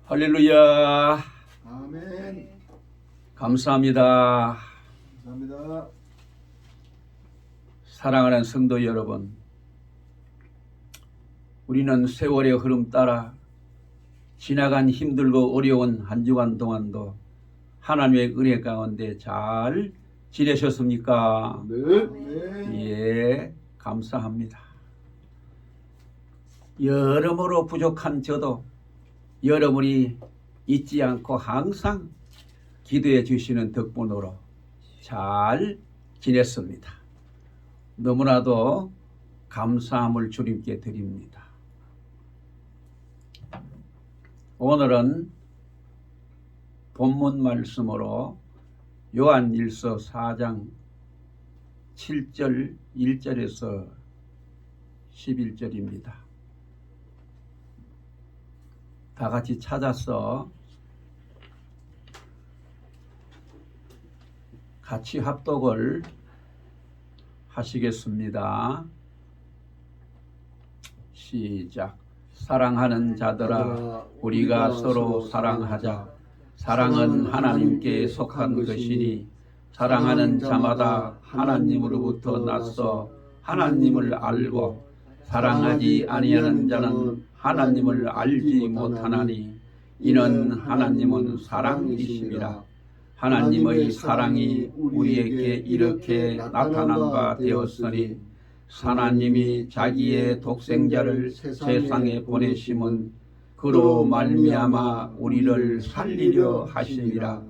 할렐루야. 아멘. 감사합니다. 감사합니다. 사랑하는 성도 여러분, 우리는 세월의 흐름 따라 지나간 힘들고 어려운 한 주간 동안도 하나님의 은혜 가운데 잘 지내셨습니까? 네. 예, 감사합니다. 여러모로 부족한 저도 여러분이 잊지 않고 항상 기도해 주시는 덕분으로 잘 지냈습니다. 너무나도 감사함을 주님께 드립니다. 오늘은 본문 말씀으로 요한일서 4장 7절 1절에서 11절입니다. 다 같이 찾아서 같이 합독을 하시겠습니다. 시작. 사랑하는 자들아, 우리가 서로 사랑하자. 사랑은 하나님께 속한 것이니 사랑하는 자마다 하나님으로부터 나서 하나님을 알고 사랑하지 아니하는 자는 하나님을 알지 못하나니 이는 하나님은 사랑이심이라. 하나님의 사랑이 우리에게 이렇게 나타난 바 되었으니 하나님이 자기의 독생자를 세상에 보내심은 그로 말미암아 우리를 살리려 하심이라.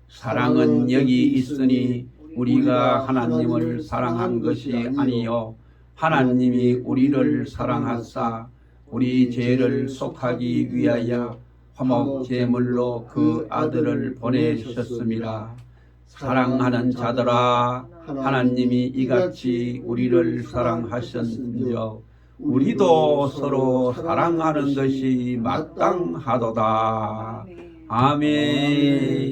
사랑은 여기 있으니 우리가 하나님을 사랑한 것이 아니요 하나님이 우리를 사랑하사 우리 죄를 속하기 위하여 화목 제물로 그 아들을 보내셨음이라. 사랑하는 자들아, 하나님이 이같이 우리를 사랑하셨은즉 우리도 서로 사랑하는 것이 마땅하도다. 아멘.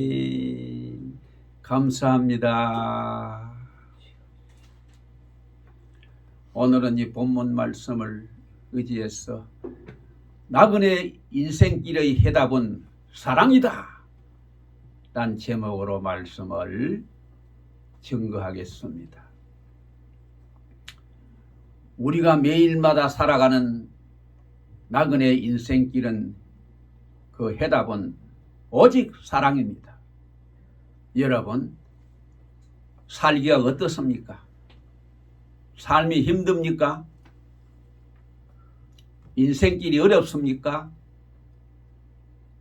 감사합니다. 오늘은 이 본문 말씀을 의지해서 나그네 인생길의 해답은 사랑이다 란 제목으로 말씀을 증거하겠습니다. 우리가 매일마다 살아가는 나그네 인생길은 그 해답은 오직 사랑입니다. 여러분, 살기가 어떻습니까? 삶이 힘듭니까? 인생길이 어렵습니까?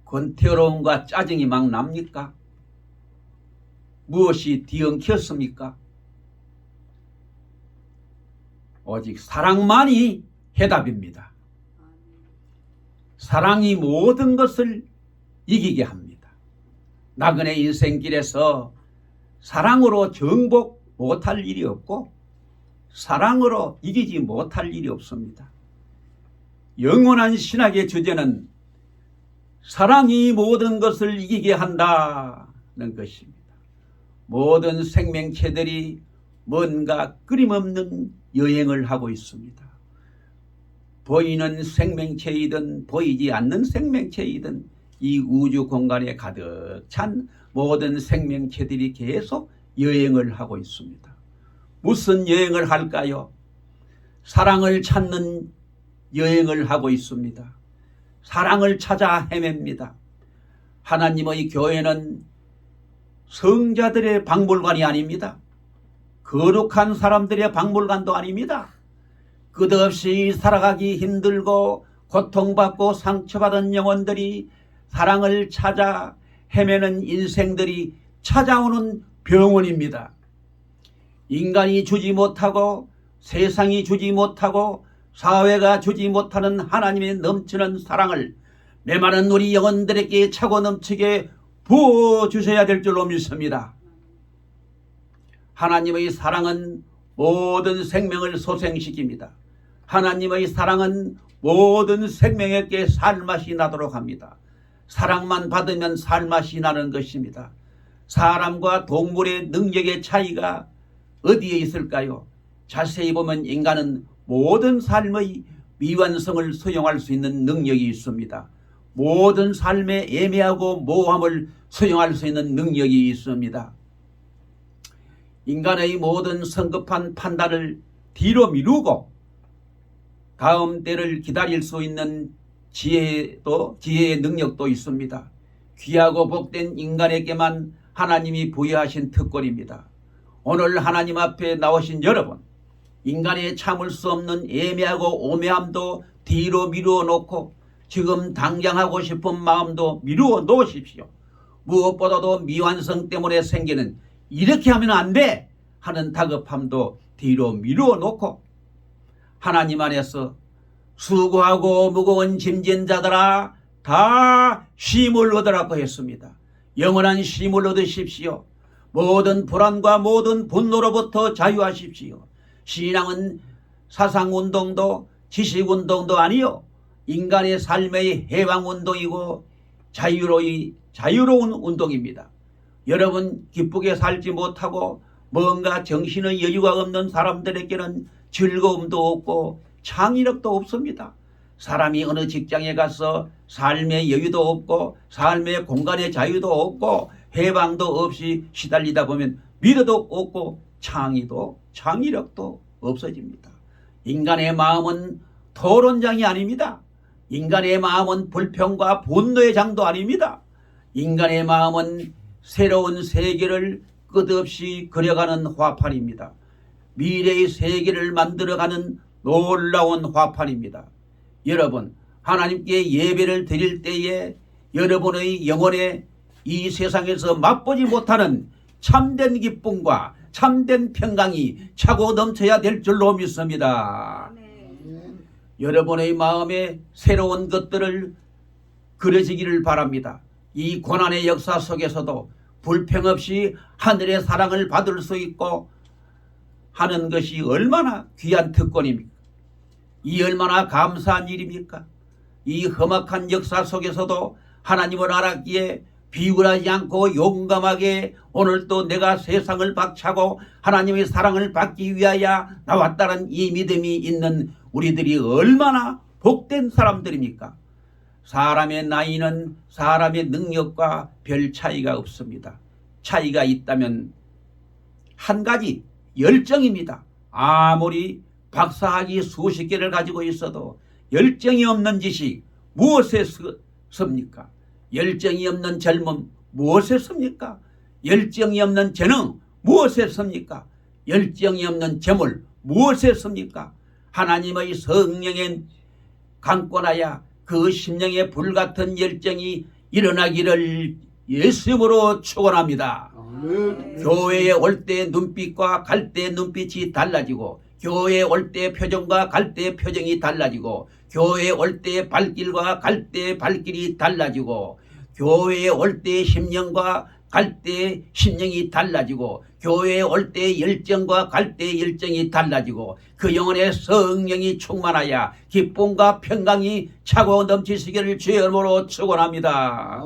권태로움과 짜증이 막 납니까? 무엇이 뒤엉켰습니까? 오직 사랑만이 해답입니다. 사랑이 모든 것을 이기게 합니다. 나그네 인생길에서 사랑으로 정복 못할 일이 없고 사랑으로 이기지 못할 일이 없습니다. 영원한 신학의 주제는 사랑이 모든 것을 이기게 한다는 것입니다. 모든 생명체들이 뭔가 끊임없는 여행을 하고 있습니다. 보이는 생명체이든 보이지 않는 생명체이든 이 우주 공간에 가득 찬 모든 생명체들이 계속 여행을 하고 있습니다. 무슨 여행을 할까요? 사랑을 찾는 여행을 하고 있습니다. 사랑을 찾아 헤맵니다. 하나님의 교회는 성자들의 박물관이 아닙니다. 거룩한 사람들의 박물관도 아닙니다. 끝없이 살아가기 힘들고 고통받고 상처받은 영혼들이 사랑을 찾아 헤매는 인생들이 찾아오는 병원입니다. 인간이 주지 못하고 세상이 주지 못하고 사회가 주지 못하는 하나님의 넘치는 사랑을 메마른 우리 영혼들에게 차고 넘치게 부어주셔야 될 줄로 믿습니다. 하나님의 사랑은 모든 생명을 소생시킵니다. 하나님의 사랑은 모든 생명에게 살맛이 나도록 합니다. 사랑만 받으면 살맛이 나는 것입니다. 사람과 동물의 능력의 차이가 어디에 있을까요? 자세히 보면 인간은 모든 삶의 미완성을 수용할 수 있는 능력이 있습니다. 모든 삶의 애매하고 모호함을 수용할 수 있는 능력이 있습니다. 인간의 모든 성급한 판단을 뒤로 미루고 다음 때를 기다릴 수 있는 지혜의 능력도 있습니다. 귀하고 복된 인간에게만 하나님이 부여하신 특권입니다. 오늘 하나님 앞에 나오신 여러분, 인간의 참을 수 없는 애매하고 오매함도 뒤로 미루어 놓고 지금 당장 하고 싶은 마음도 미루어 놓으십시오. 무엇보다도 미완성 때문에 생기는 이렇게 하면 안 돼 하는 다급함도 뒤로 미루어 놓고 하나님 안에서 수고하고 무거운 짐진 자들아 다 쉼을 얻으라고 했습니다. 영원한 쉼을 얻으십시오. 모든 불안과 모든 분노로부터 자유하십시오. 신앙은 사상운동도 지식운동도 아니요 인간의 삶의 해방운동이고 자유로운 운동입니다. 여러분 기쁘게 살지 못하고 뭔가 정신의 여유가 없는 사람들에게는 즐거움도 없고 창의력도 없습니다. 사람이 어느 직장에 가서 삶의 여유도 없고 삶의 공간의 자유도 없고 해방도 없이 시달리다 보면 미래도 없고 창의력도 없어집니다. 인간의 마음은 토론장이 아닙니다. 인간의 마음은 불평과 분노의 장도 아닙니다. 인간의 마음은 새로운 세계를 끝없이 그려가는 화판입니다. 미래의 세계를 만들어가는 놀라운 화판입니다. 여러분, 하나님께 예배를 드릴 때에 여러분의 영혼에 이 세상에서 맛보지 못하는 참된 기쁨과 참된 평강이 차고 넘쳐야 될 줄로 믿습니다. 여러분의 마음에 새로운 것들을 그려지기를 바랍니다. 이 고난의 역사 속에서도 불평 없이 하늘의 사랑을 받을 수 있고 하는 것이 얼마나 귀한 특권입니까? 이 얼마나 감사한 일입니까? 이 험악한 역사 속에서도 하나님을 알았기에 비굴하지 않고 용감하게 오늘도 내가 세상을 박차고 하나님의 사랑을 받기 위하여 나왔다는 이 믿음이 있는 우리들이 얼마나 복된 사람들입니까? 사람의 나이는 사람의 능력과 별 차이가 없습니다. 차이가 있다면 한 가지 열정입니다. 아무리 박사학위 수십 개를 가지고 있어도 열정이 없는 지식 무엇에 섭니까? 열정이 없는 젊음 무엇에 섭니까? 열정이 없는 재능 무엇에 섭니까? 열정이 없는 재물 무엇에 섭니까? 하나님의 성령에 강권하여 그 심령의 불같은 열정이 일어나기를 예수님으로 축원합니다. 교회에 올 때 눈빛과 갈 때 눈빛이 달라지고 교회에 올 때 표정과 갈 때 표정이 달라지고 교회에 올 때 발길과 갈 때 발길이 달라지고 교회에 올 때 심령과 갈 때 심령이 달라지고 교회에 올 때 열정과 갈 때 열정이 달라지고 그 영혼의 성령이 충만하여 기쁨과 평강이 차고 넘치시기를 주의 이름으로 축원합니다.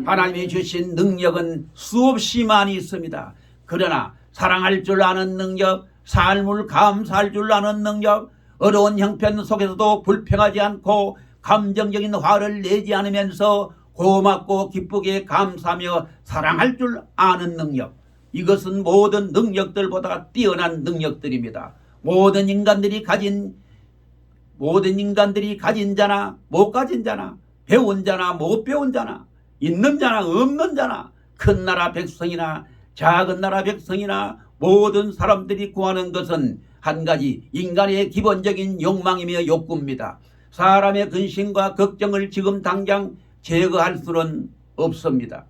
하나님이 주신 능력은 수없이 많이 있습니다. 그러나 사랑할 줄 아는 능력, 삶을 감사할 줄 아는 능력, 어려운 형편 속에서도 불평하지 않고 감정적인 화를 내지 않으면서 고맙고 기쁘게 감사하며 사랑할 줄 아는 능력, 이것은 모든 능력들보다 뛰어난 능력들입니다. 모든 인간들이 가진 자나 못 가진 자나 배운 자나 못 배운 자나 있는 자나 없는 자나 큰 나라 백성이나 작은 나라 백성이나 모든 사람들이 구하는 것은 한 가지 인간의 기본적인 욕망이며 욕구입니다. 사람의 근심과 걱정을 지금 당장 제거할 수는 없습니다.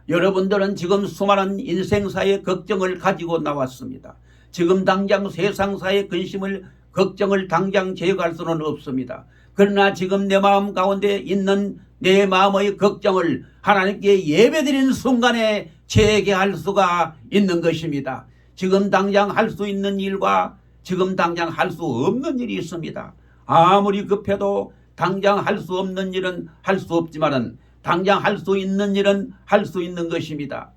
여러분들은 지금 수많은 인생사의 걱정을 가지고 나왔습니다. 지금 당장 세상사의 근심을 걱정을 당장 제거할 수는 없습니다. 그러나 지금 내 마음 가운데 있는 내 마음의 걱정을 하나님께 예배드리는 순간에 제거할 수가 있는 것입니다. 지금 당장 할 수 있는 일과 지금 당장 할 수 없는 일이 있습니다. 아무리 급해도 당장 할 수 없는 일은 할 수 없지만은 당장 할 수 있는 일은 할 수 있는 것입니다.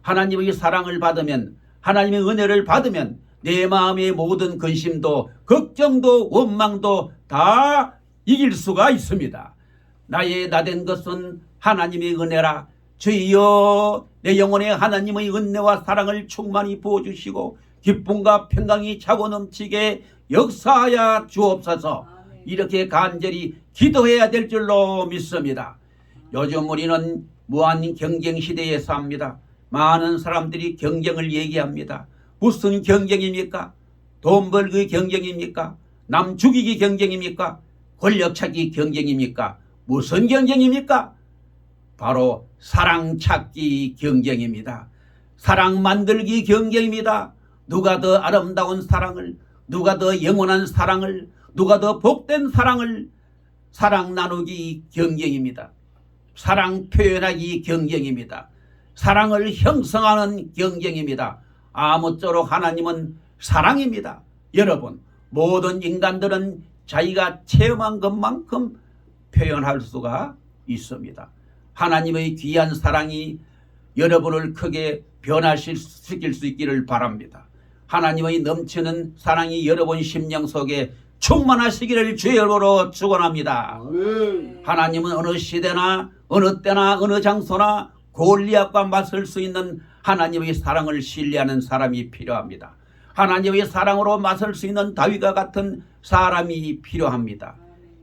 하나님의 사랑을 받으면 하나님의 은혜를 받으면 내 마음의 모든 근심도 걱정도 원망도 다 이길 수가 있습니다. 나의 나된 것은 하나님의 은혜라. 주여 내 영혼에 하나님의 은혜와 사랑을 충만히 부어주시고 기쁨과 평강이 차고 넘치게 역사하여 주옵소서. 이렇게 간절히 기도해야 될 줄로 믿습니다. 요즘 우리는 무한 경쟁 시대에 삽니다. 많은 사람들이 경쟁을 얘기합니다. 무슨 경쟁입니까? 돈 벌기 경쟁입니까? 남 죽이기 경쟁입니까? 권력 찾기 경쟁입니까? 무슨 경쟁입니까? 바로 사랑 찾기 경쟁입니다. 사랑 만들기 경쟁입니다. 누가 더 아름다운 사랑을, 누가 더 영원한 사랑을, 누가 더 복된 사랑을 사랑 나누기 경쟁입니다. 사랑 표현하기 경쟁입니다. 사랑을 형성하는 경쟁입니다. 아무쪼록 하나님은 사랑입니다. 여러분, 모든 인간들은 자기가 체험한 것만큼 표현할 수가 있습니다. 하나님의 귀한 사랑이 여러분을 크게 변화시킬 수 있기를 바랍니다. 하나님의 넘치는 사랑이 여러분 심령 속에 충만하시기를 주의 이름으로 축원합니다. 아멘. 하나님은 어느 시대나 어느 때나 어느 장소나 골리앗과 맞설 수 있는 하나님의 사랑을 신뢰하는 사람이 필요합니다. 하나님의 사랑으로 맞설 수 있는 다윗과 같은 사람이 필요합니다.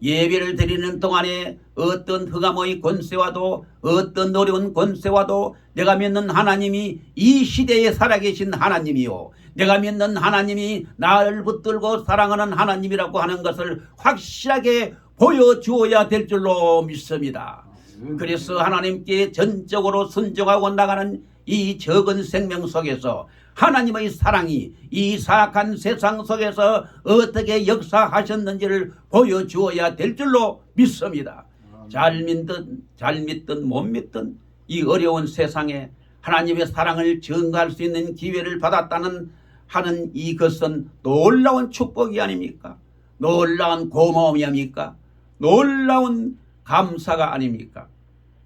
예배를 드리는 동안에 어떤 흑암의 권세와도 어떤 어려운 권세와도 내가 믿는 하나님이 이 시대에 살아계신 하나님이요, 내가 믿는 하나님이 나를 붙들고 사랑하는 하나님이라고 하는 것을 확실하게 보여주어야 될 줄로 믿습니다. 그래서 하나님께 전적으로 순종하고 나가는 이 적은 생명 속에서 하나님의 사랑이 이 사악한 세상 속에서 어떻게 역사하셨는지를 보여주어야 될 줄로 믿습니다. 잘 믿든 못 믿든 이 어려운 세상에 하나님의 사랑을 증거할 수 있는 기회를 받았다는 하는 이것은 놀라운 축복이 아닙니까? 놀라운 고마움이 아닙니까? 놀라운 감사가 아닙니까?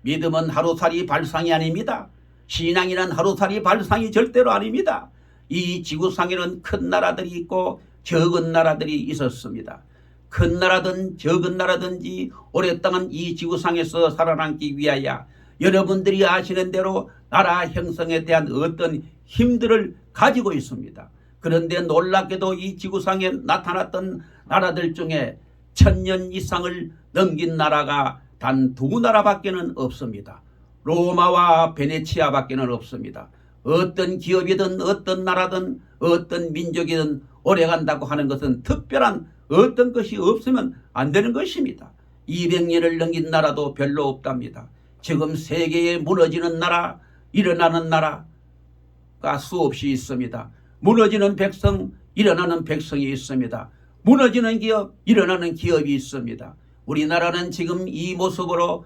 믿음은 하루살이 발상이 아닙니다. 신앙이란 하루살이 발상이 절대로 아닙니다. 이 지구상에는 큰 나라들이 있고 적은 나라들이 있었습니다. 큰 나라든 적은 나라든지 오랫동안 이 지구상에서 살아남기 위하여 여러분들이 아시는 대로 나라 형성에 대한 어떤 힘들을 가지고 있습니다. 그런데 놀랍게도 이 지구상에 나타났던 나라들 중에 1000년 이상을 넘긴 나라가 단 2나라밖에는 없습니다. 로마와 베네치아밖에는 없습니다. 어떤 기업이든 어떤 나라든 어떤 민족이든 오래간다고 하는 것은 특별한 어떤 것이 없으면 안 되는 것입니다. 200년을 넘긴 나라도 별로 없답니다. 지금 세계에 무너지는 나라, 일어나는 나라가 수없이 있습니다. 무너지는 백성, 일어나는 백성이 있습니다. 무너지는 기업, 일어나는 기업이 있습니다. 우리나라는 지금 이 모습으로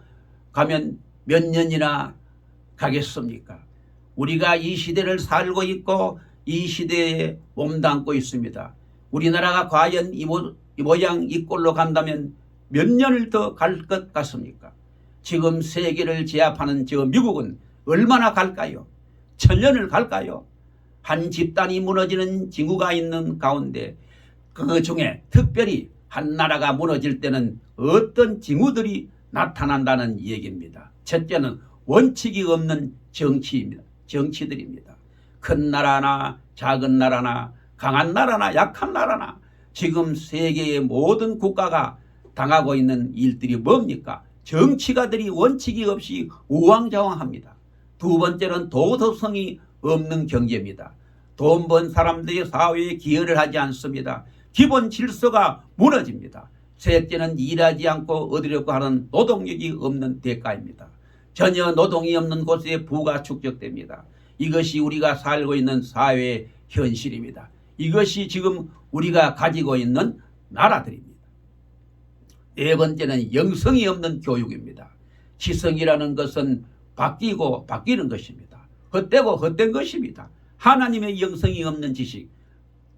가면 몇 년이나 가겠습니까? 우리가 이 시대를 살고 있고 이 시대에 몸담고 있습니다. 우리나라가 과연 이 모양 이 꼴로 간다면 몇 년을 더 갈 것 같습니까? 지금 세계를 제압하는 저 미국은 얼마나 갈까요? 1000년을 갈까요? 한 집단이 무너지는 징후가 있는 가운데 그 중에 특별히 한 나라가 무너질 때는 어떤 징후들이 나타난다는 얘기입니다. 첫째는 원칙이 없는 정치들입니다. 큰 나라나 작은 나라나 강한 나라나 약한 나라나 지금 세계의 모든 국가가 당하고 있는 일들이 뭡니까? 정치가들이 원칙이 없이 우왕좌왕합니다. 두 번째는 도덕성이 없는 경제입니다. 돈 번 사람들이 사회에 기여를 하지 않습니다. 기본 질서가 무너집니다. 셋째는 일하지 않고 얻으려고 하는 노동력이 없는 대가입니다. 전혀 노동이 없는 곳에 부가 축적됩니다. 이것이 우리가 살고 있는 사회의 현실입니다. 이것이 지금 우리가 가지고 있는 나라들입니다. 네 번째는 영성이 없는 교육입니다. 지성이라는 것은 바뀌고 바뀌는 것입니다. 헛되고 헛된 것입니다. 하나님의 영성이 없는 지식,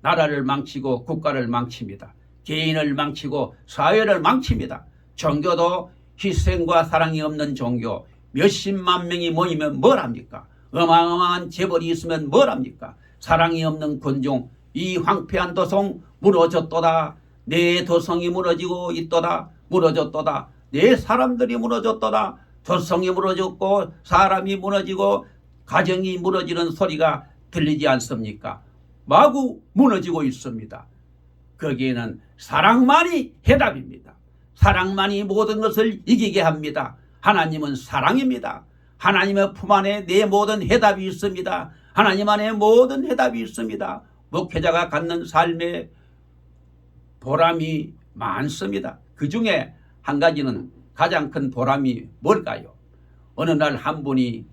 나라를 망치고 국가를 망칩니다. 개인을 망치고 사회를 망칩니다. 종교도 희생과 사랑이 없는 종교, 몇십만 명이 모이면 뭘 합니까? 어마어마한 재벌이 있으면 뭘 합니까? 사랑이 없는 군종, 이 황폐한 도성 무너졌도다. 내 도성이 무너지고 있도다. 무너졌도다. 내 사람들이 무너졌도다. 조성이 무너졌고 사람이 무너지고 가정이 무너지는 소리가 들리지 않습니까? 마구 무너지고 있습니다. 거기에는 사랑만이 해답입니다. 사랑만이 모든 것을 이기게 합니다. 하나님은 사랑입니다. 하나님의 품 안에 내 모든 해답이 있습니다. 하나님 안에 모든 해답이 있습니다. 목회자가 갖는 삶의 보람이 많습니다. 그 중에 한 가지는 가장 큰 보람이 뭘까요? 어느 날 한 분이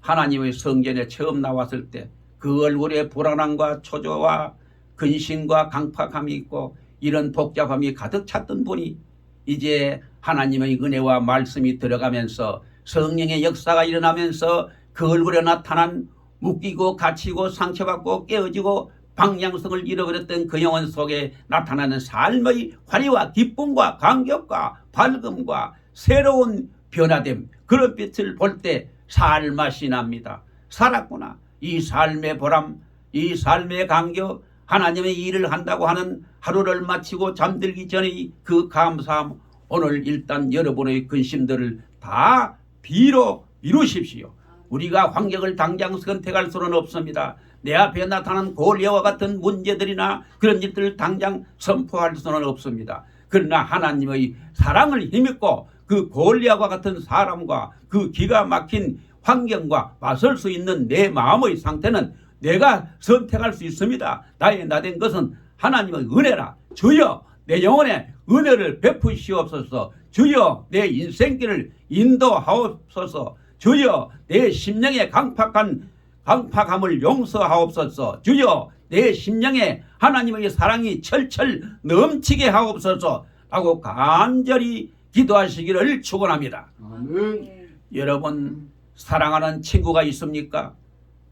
하나님의 성전에 처음 나왔을 때 그 얼굴에 불안함과 초조와 근심과 강팍함이 있고 이런 복잡함이 가득 찼던 분이 이제 하나님의 은혜와 말씀이 들어가면서 성령의 역사가 일어나면서 그 얼굴에 나타난 묶이고 갇히고 상처받고 깨어지고 방향성을 잃어버렸던 그 영혼 속에 나타나는 삶의 환희와 기쁨과 감격과 밝음과 새로운 변화됨, 그런 빛을 볼 때 살맛이 납니다. 살았구나. 이 삶의 보람, 이 삶의 감격, 하나님의 일을 한다고 하는 하루를 마치고 잠들기 전의 그 감사함, 오늘 일단 여러분의 근심들을 다 비로 이루십시오. 우리가 환경을 당장 선택할 수는 없습니다. 내 앞에 나타난 골리앗과 같은 문제들이나 그런 일들을 당장 선포할 수는 없습니다. 그러나 하나님의 사랑을 힘입고 그 골리앗과 같은 사람과 그 기가 막힌 환경과 맞설 수 있는 내 마음의 상태는 내가 선택할 수 있습니다. 나의 나된 것은 하나님의 은혜라. 주여 내 영혼에 은혜를 베푸시옵소서. 주여 내 인생길을 인도하옵소서. 주여 내 심령의 강팍함을 용서하옵소서. 주여 내 심령에 하나님의 사랑이 철철 넘치게 하옵소서 하고 간절히 기도하시기를 축원합니다. 아멘. 여러분, 사랑하는 친구가 있습니까?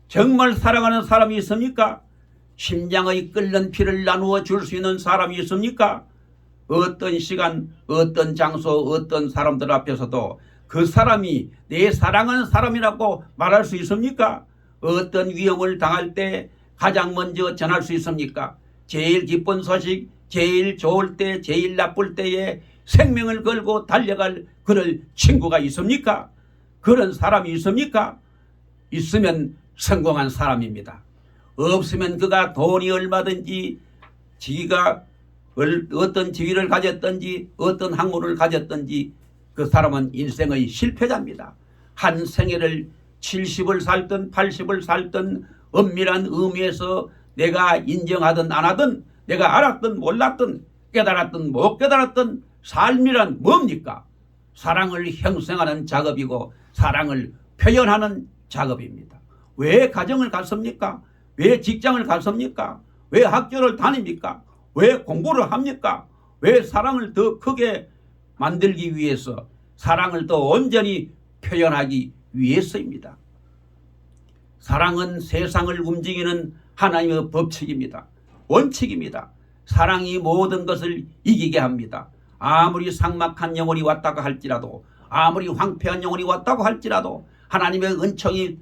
정말 사랑하는 사람이 있습니까? 심장의 끓는 피를 나누어 줄 수 있는 사람이 있습니까? 어떤 시간, 어떤 장소, 어떤 사람들 앞에서도 그 사람이 내 사랑하는 사람이라고 말할 수 있습니까? 어떤 위험을 당할 때 가장 먼저 전할 수 있습니까? 제일 기쁜 소식, 제일 좋을 때, 제일 나쁠 때에 생명을 걸고 달려갈 그럴 친구가 있습니까? 그런 사람이 있습니까? 있으면 성공한 사람입니다. 없으면 그가 돈이 얼마든지 지가 어떤 지위를 가졌든지 어떤 학문을 가졌든지 그 사람은 인생의 실패자입니다. 한 생애를 70을 살든 80을 살든 엄밀한 의미에서 내가 인정하든 안 하든 내가 알았든 몰랐든 깨달았든 못 깨달았든 삶이란 뭡니까? 사랑을 형성하는 작업이고 사랑을 표현하는 작업입니다. 왜 가정을 갖습니까? 왜 직장을 갖습니까? 왜 학교를 다닙니까? 왜 공부를 합니까? 왜 사랑을 더 크게 만들기 위해서, 사랑을 더 온전히 표현하기 위해서입니다. 사랑은 세상을 움직이는 하나님의 법칙입니다. 원칙입니다. 사랑이 모든 것을 이기게 합니다. 아무리 삭막한 영혼이 왔다고 할지라도, 아무리 황폐한 영혼이 왔다고 할지라도 하나님의 은총의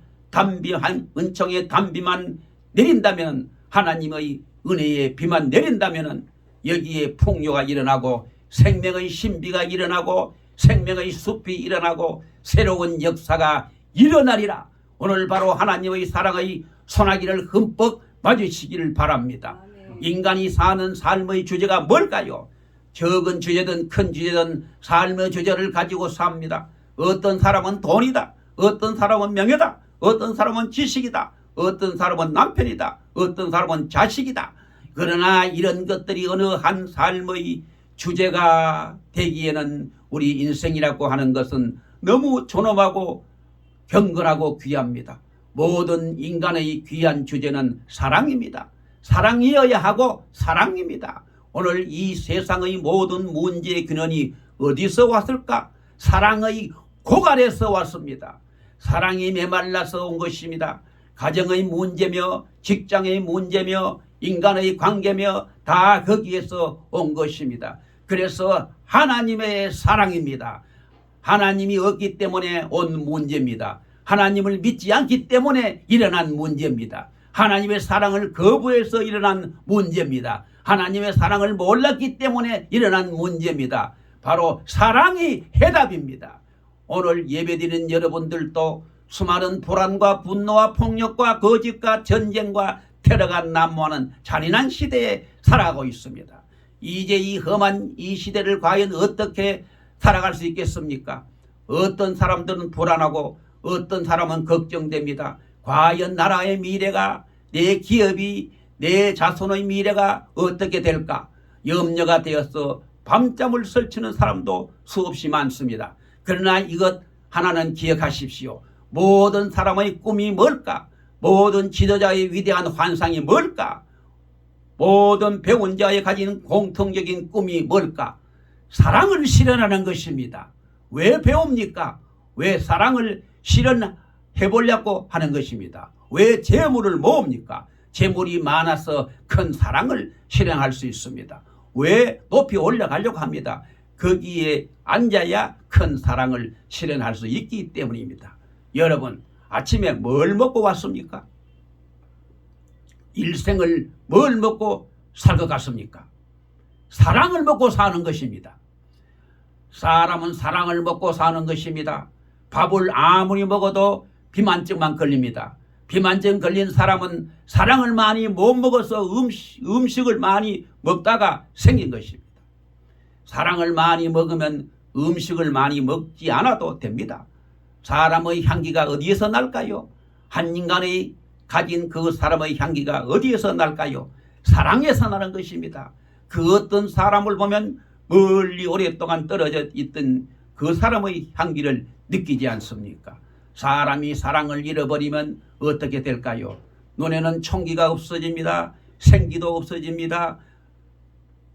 단비만 내린다면, 하나님의 은혜의 비만 내린다면 여기에 풍요가 일어나고 생명의 신비가 일어나고 생명의 숲이 일어나고 새로운 역사가 일어나리라. 오늘 바로 하나님의 사랑의 소나기를 흠뻑 맞으시기를 바랍니다. 인간이 사는 삶의 주제가 뭘까요? 적은 주제든 큰 주제든 삶의 주제를 가지고 삽니다. 어떤 사람은 돈이다. 어떤 사람은 명예다. 어떤 사람은 지식이다. 어떤 사람은 남편이다. 어떤 사람은 자식이다. 그러나 이런 것들이 어느 한 삶의 주제가 되기에는 우리 인생이라고 하는 것은 너무 존엄하고 경건하고 귀합니다. 모든 인간의 귀한 주제는 사랑입니다. 사랑이어야 하고 사랑입니다. 오늘 이 세상의 모든 문제의 근원이 어디서 왔을까? 사랑의 고갈에서 왔습니다. 사랑이 메말라서 온 것입니다. 가정의 문제며 직장의 문제며 인간의 관계며 다 거기에서 온 것입니다. 그래서 하나님의 사랑입니다. 하나님이 없기 때문에 온 문제입니다. 하나님을 믿지 않기 때문에 일어난 문제입니다. 하나님의 사랑을 거부해서 일어난 문제입니다. 하나님의 사랑을 몰랐기 때문에 일어난 문제입니다. 바로 사랑이 해답입니다. 오늘 예배드리는 여러분들도 수많은 불안과 분노와 폭력과 거짓과 전쟁과 테러가 난무하는 잔인한 시대에 살아가고 있습니다. 이제 이 험한 이 시대를 과연 어떻게 살아갈 수 있겠습니까? 어떤 사람들은 불안하고 어떤 사람은 걱정됩니다. 과연 나라의 미래가, 내 기업이, 내 자손의 미래가 어떻게 될까? 염려가 되어서 밤잠을 설치는 사람도 수없이 많습니다. 그러나 이것 하나는 기억하십시오. 모든 사람의 꿈이 뭘까? 모든 지도자의 위대한 환상이 뭘까? 모든 배운 자의 가진 공통적인 꿈이 뭘까? 사랑을 실현하는 것입니다. 왜 배웁니까? 왜 사랑을 실현해 보려고 하는 것입니다. 왜 재물을 모읍니까? 재물이 많아서 큰 사랑을 실현할 수 있습니다. 왜 높이 올라가려고 합니다? 거기에 앉아야 큰 사랑을 실현할 수 있기 때문입니다. 여러분, 아침에 뭘 먹고 왔습니까? 일생을 뭘 먹고 살 것 같습니까? 사랑을 먹고 사는 것입니다. 사람은 사랑을 먹고 사는 것입니다. 밥을 아무리 먹어도 비만증만 걸립니다. 비만증 걸린 사람은 사랑을 많이 못 먹어서 음식을 많이 먹다가 생긴 것입니다. 사랑을 많이 먹으면 음식을 많이 먹지 않아도 됩니다. 사람의 향기가 어디에서 날까요? 한 인간의 가진 그 사람의 향기가 어디에서 날까요? 사랑에서 나는 것입니다. 그 어떤 사람을 보면 멀리 오랫동안 떨어져 있던 그 사람의 향기를 느끼지 않습니까? 사람이 사랑을 잃어버리면 어떻게 될까요? 눈에는 총기가 없어집니다. 생기도 없어집니다.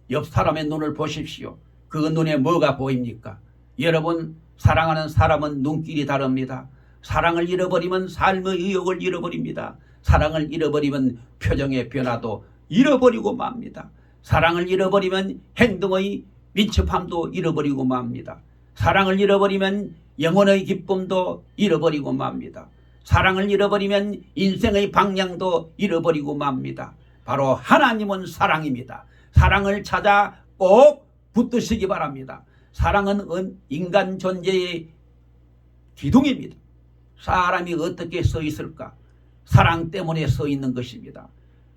옆 사람의 눈을 보십시오. 그 눈에 뭐가 보입니까? 여러분, 사랑하는 사람은 눈길이 다릅니다. 사랑을 잃어버리면 삶의 의욕을 잃어버립니다. 사랑을 잃어버리면 표정의 변화도 잃어버리고 맙니다. 사랑을 잃어버리면 행동의 민첩함도 잃어버리고 맙니다. 사랑을 잃어버리면 영혼의 기쁨도 잃어버리고 맙니다. 사랑을 잃어버리면 인생의 방향도 잃어버리고 맙니다. 바로 하나님은 사랑입니다. 사랑을 찾아 꼭 붙드시기 바랍니다. 사랑은 인간 존재의 기둥입니다. 사람이 어떻게 서 있을까? 사랑 때문에 서 있는 것입니다.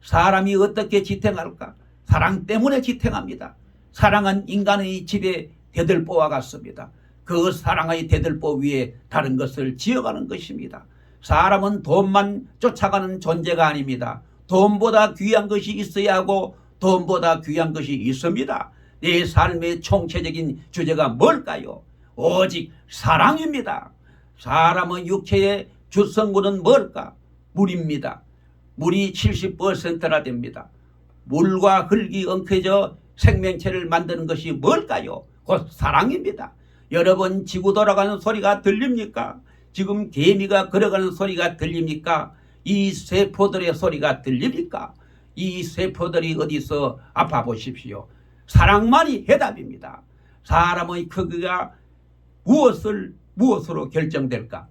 사람이 어떻게 지탱할까? 사랑 때문에 지탱합니다. 사랑은 인간의 집의 대들보와 같습니다. 그 사랑의 대들보 위에 다른 것을 지어가는 것입니다. 사람은 돈만 쫓아가는 존재가 아닙니다. 돈보다 귀한 것이 있어야 하고 돈보다 귀한 것이 있습니다. 내 삶의 총체적인 주제가 뭘까요? 오직 사랑입니다. 사람의 육체의 주성분은 뭘까? 물입니다. 물이 70%나 됩니다. 물과 흙이 엉켜져 생명체를 만드는 것이 뭘까요? 곧 사랑입니다. 여러분, 지구 돌아가는 소리가 들립니까? 지금 개미가 걸어가는 소리가 들립니까? 이 세포들의 소리가 들립니까? 이 세포들이 어디서 아파 보십시오. 사랑만이 해답입니다. 사람의 크기가 무엇으로 결정될까?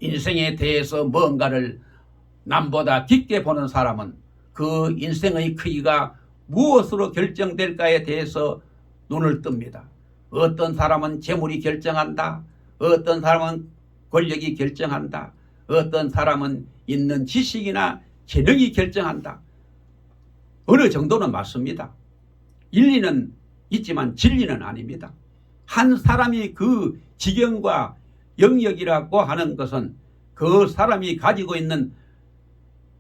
인생에 대해서 뭔가를 남보다 깊게 보는 사람은 그 인생의 크기가 무엇으로 결정될까에 대해서 눈을 뜹니다. 어떤 사람은 재물이 결정한다. 어떤 사람은 권력이 결정한다. 어떤 사람은 있는 지식이나 재능이 결정한다. 어느 정도는 맞습니다. 일리는 있지만 진리는 아닙니다. 한 사람이 그 지경과 영역이라고 하는 것은 그 사람이 가지고 있는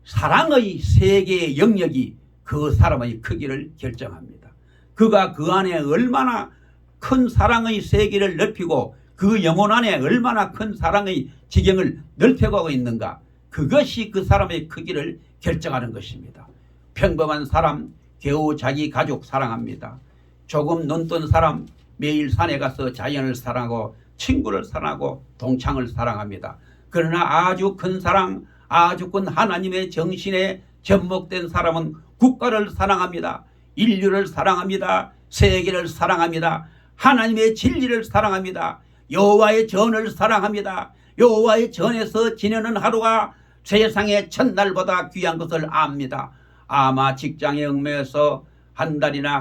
사랑의 세계의 영역이 그 사람의 크기를 결정합니다. 그가 그 안에 얼마나 큰 사랑의 세계를 넓히고 그 영혼 안에 얼마나 큰 사랑의 지경을 넓혀가고 있는가, 그것이 그 사람의 크기를 결정하는 것입니다. 평범한 사람 겨우 자기 가족 사랑합니다. 조금 눈뜬 사람 매일 산에 가서 자연을 사랑하고 친구를 사랑하고 동창을 사랑합니다. 그러나 아주 큰 사랑, 아주 큰 하나님의 정신에 접목된 사람은 국가를 사랑합니다. 인류를 사랑합니다. 세계를 사랑합니다. 하나님의 진리를 사랑합니다. 여호와의 전을 사랑합니다. 여호와의 전에서 지내는 하루가 세상의 첫날보다 귀한 것을 압니다. 아마 직장에 얽매여서 한 달이나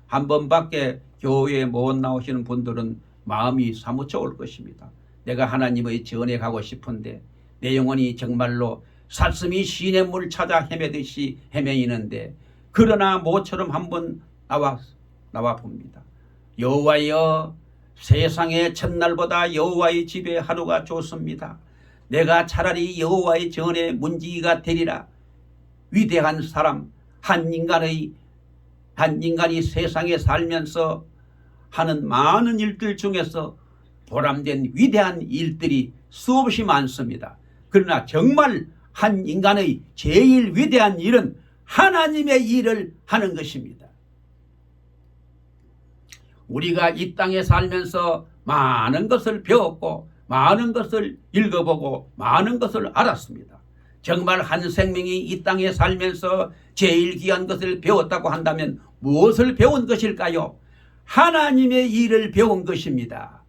한 번밖에 교회에 못 나오시는 분들은 마음이 사무쳐 올 것입니다. 내가 하나님의 전에 가고 싶은데 내 영혼이 정말로 사슴이 시냇 물 찾아 헤매듯이 헤매이는데 그러나 모처럼 한번 나와 봅니다. 여호와여, 세상의 첫날보다 여호와의 집에 하루가 좋습니다. 내가 차라리 여호와의 전에 문지기가 되리라. 위대한 사람, 한 인간이 세상에 살면서 하는 많은 일들 중에서 보람된 위대한 일들이 수없이 많습니다. 그러나 정말 한 인간의 제일 위대한 일은 하나님의 일을 하는 것입니다. 우리가 이 땅에 살면서 많은 것을 배웠고 많은 것을 읽어보고 많은 것을 알았습니다. 정말 한 생명이 이 땅에 살면서 제일 귀한 것을 배웠다고 한다면 무엇을 배운 것일까요? 하나님의 일을 배운 것입니다.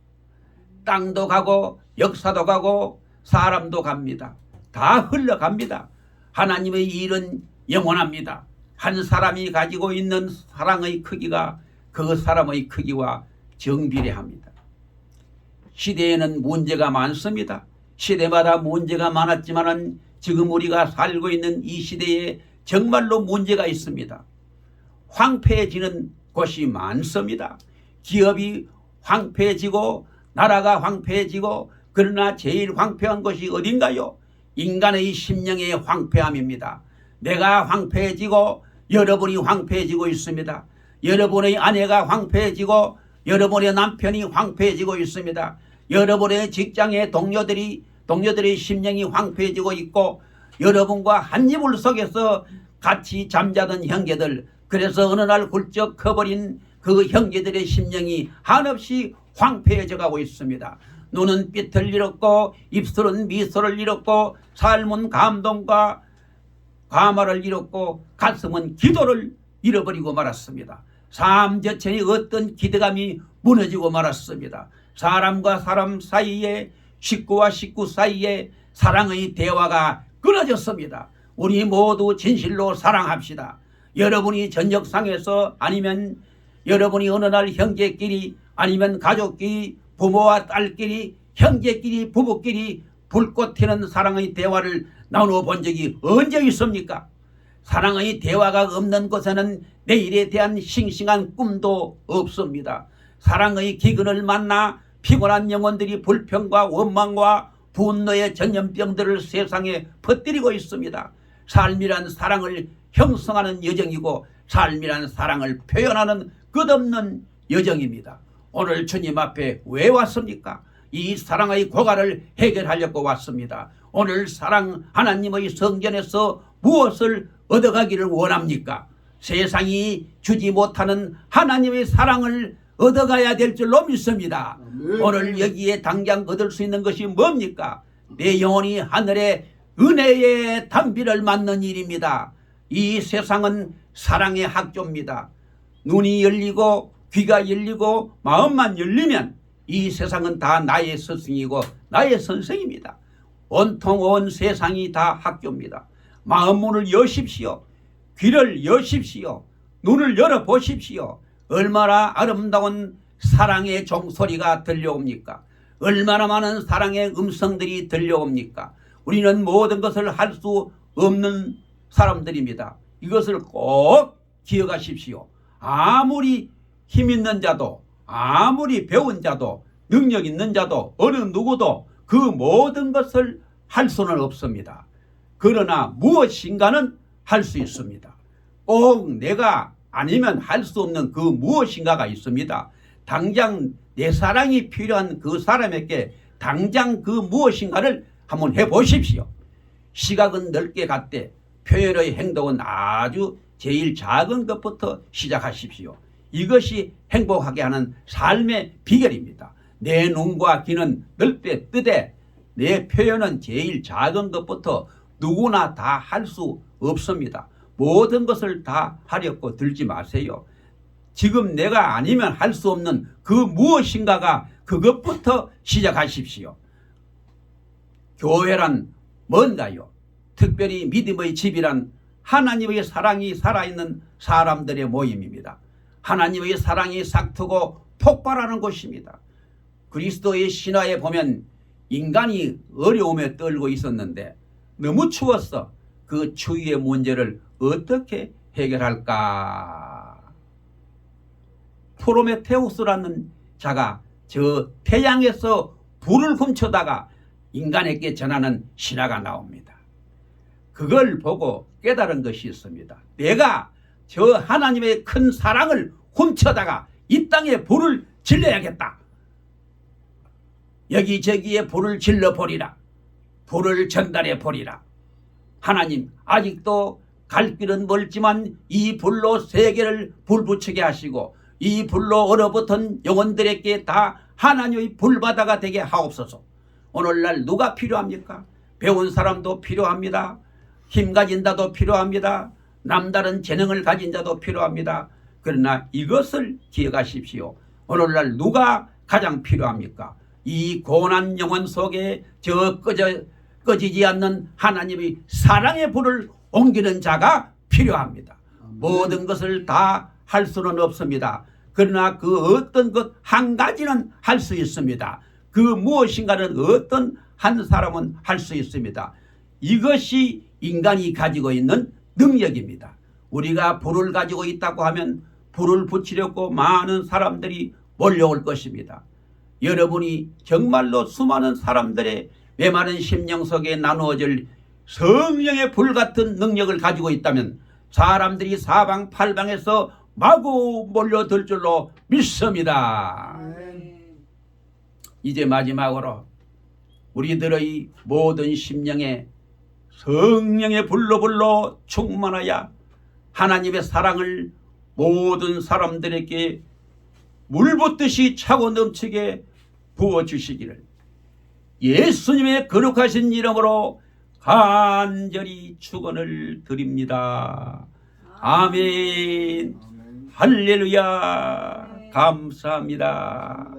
땅도 가고 역사도 가고 사람도 갑니다. 다 흘러갑니다. 하나님의 일은 영원합니다. 한 사람이 가지고 있는 사랑의 크기가 그 사람의 크기와 정비례합니다. 시대에는 문제가 많습니다. 시대마다 문제가 많았지만 지금 우리가 살고 있는 이 시대에 정말로 문제가 있습니다. 황폐해지는 곳이 많습니다. 기업이 황폐해지고 나라가 황폐해지고 그러나 제일 황폐한 것이 어딘가요? 인간의 심령의 황폐함입니다. 내가 황폐해지고 여러분이 황폐해지고 있습니다. 여러분의 아내가 황폐해지고 여러분의 남편이 황폐해지고 있습니다. 여러분의 직장의 동료들의 심령이 황폐해지고 있고 여러분과 한 이불 속에서 같이 잠자던 형제들, 그래서 어느 날 훌쩍 커버린 그 형제들의 심령이 한없이 황폐해져 가고 있습니다. 눈은 삐틀 잃었고 입술은 미소를 잃었고 삶은 감동과 감화를 잃었고 가슴은 기도를 잃어버리고 말았습니다. 삶 자체의 어떤 기대감이 무너지고 말았습니다. 사람과 사람 사이에, 식구와 식구 사이에 사랑의 대화가 끊어졌습니다. 우리 모두 진실로 사랑합시다. 여러분이 전역상에서 아니면 여러분이 어느 날 형제끼리 아니면 가족끼리 부모와 딸끼리 형제끼리 부부끼리 불꽃 튀는 사랑의 대화를 나눠본 적이 언제 있습니까? 사랑의 대화가 없는 곳에는 내일에 대한 싱싱한 꿈도 없습니다. 사랑의 기근을 만나 피곤한 영혼들이 불평과 원망과 분노의 전염병들을 세상에 퍼뜨리고 있습니다. 삶이란 사랑을 형성하는 여정이고 삶이란 사랑을 표현하는 끝없는 여정입니다. 오늘 주님 앞에 왜 왔습니까? 이 사랑의 고갈을 해결하려고 왔습니다. 오늘 사랑 하나님의 성전에서 무엇을 얻어가기를 원합니까? 세상이 주지 못하는 하나님의 사랑을 얻어가야 될 줄로 믿습니다. 오늘 여기에 당장 얻을 수 있는 것이 뭡니까? 내 영혼이 하늘의 은혜의 담비를 맞는 일입니다. 이 세상은 사랑의 학교입니다. 눈이 열리고 귀가 열리고 마음만 열리면 이 세상은 다 나의 스승이고 나의 선생입니다. 온통 온 세상이 다 학교입니다. 마음 문을 여십시오. 귀를 여십시오. 눈을 열어보십시오. 얼마나 아름다운 사랑의 종소리가 들려옵니까? 얼마나 많은 사랑의 음성들이 들려옵니까? 우리는 모든 것을 할 수 없는 사람들입니다. 이것을 꼭 기억하십시오. 아무리 힘 있는 자도 아무리 배운 자도 능력 있는 자도 어느 누구도 그 모든 것을 할 수는 없습니다. 그러나 무엇인가는 할 수 있습니다. 꼭 내가 아니면 할 수 없는 그 무엇인가가 있습니다. 당장 내 사랑이 필요한 그 사람에게 당장 그 무엇인가를 한번 해보십시오. 시각은 넓게 갔되 표현의 행동은 아주 제일 작은 것부터 시작하십시오. 이것이 행복하게 하는 삶의 비결입니다. 내 눈과 귀는 넓게 뜨되 내 표현은 제일 작은 것부터 누구나 다 할 수 없습니다. 모든 것을 다 하려고 들지 마세요. 지금 내가 아니면 할 수 없는 그 무엇인가가 그것부터 시작하십시오. 교회란 뭔가요? 특별히 믿음의 집이란 하나님의 사랑이 살아있는 사람들의 모임입니다. 하나님의 사랑이 싹트고 폭발하는 곳입니다. 그리스도의 신화에 보면 인간이 어려움에 떨고 있었는데 너무 추웠어. 그 추위의 문제를 어떻게 해결할까? 프로메테우스라는 자가 저 태양에서 불을 훔쳐다가 인간에게 전하는 신화가 나옵니다. 그걸 보고 깨달은 것이 있습니다. 내가 저 하나님의 큰 사랑을 훔쳐다가 이 땅에 불을 질러야겠다. 여기저기에 불을 질러버리라. 불을 전달해 버리라. 하나님, 아직도 갈 길은 멀지만 이 불로 세계를 불붙이게 하시고 이 불로 얼어붙은 영혼들에게 다 하나님의 불바다가 되게 하옵소서. 오늘날 누가 필요합니까? 배운 사람도 필요합니다. 힘 가진 자도 필요합니다. 남다른 재능을 가진 자도 필요합니다. 그러나 이것을 기억하십시오. 오늘날 누가 가장 필요합니까? 이 고난 영혼 속에 저 꺼지지 않는 하나님의 사랑의 불을 옮기는 자가 필요합니다. 모든 것을 다 할 수는 없습니다. 그러나 그 어떤 것 한 가지는 할 수 있습니다. 그 무엇인가는 어떤 한 사람은 할 수 있습니다. 이것이 인간이 가지고 있는 능력입니다. 우리가 불을 가지고 있다고 하면 불을 붙이려고 많은 사람들이 몰려올 것입니다. 여러분이 정말로 수많은 사람들의 메마른 심령 속에 나누어질 성령의 불 같은 능력을 가지고 있다면 사람들이 사방팔방에서 마구 몰려들 줄로 믿습니다. 이제 마지막으로 우리들의 모든 심령에 성령의 불로 충만하여 하나님의 사랑을 모든 사람들에게 물붓듯이 차고 넘치게 부어주시기를 예수님의 거룩하신 이름으로 간절히 축원을 드립니다. 아멘. 할렐루야. 감사합니다.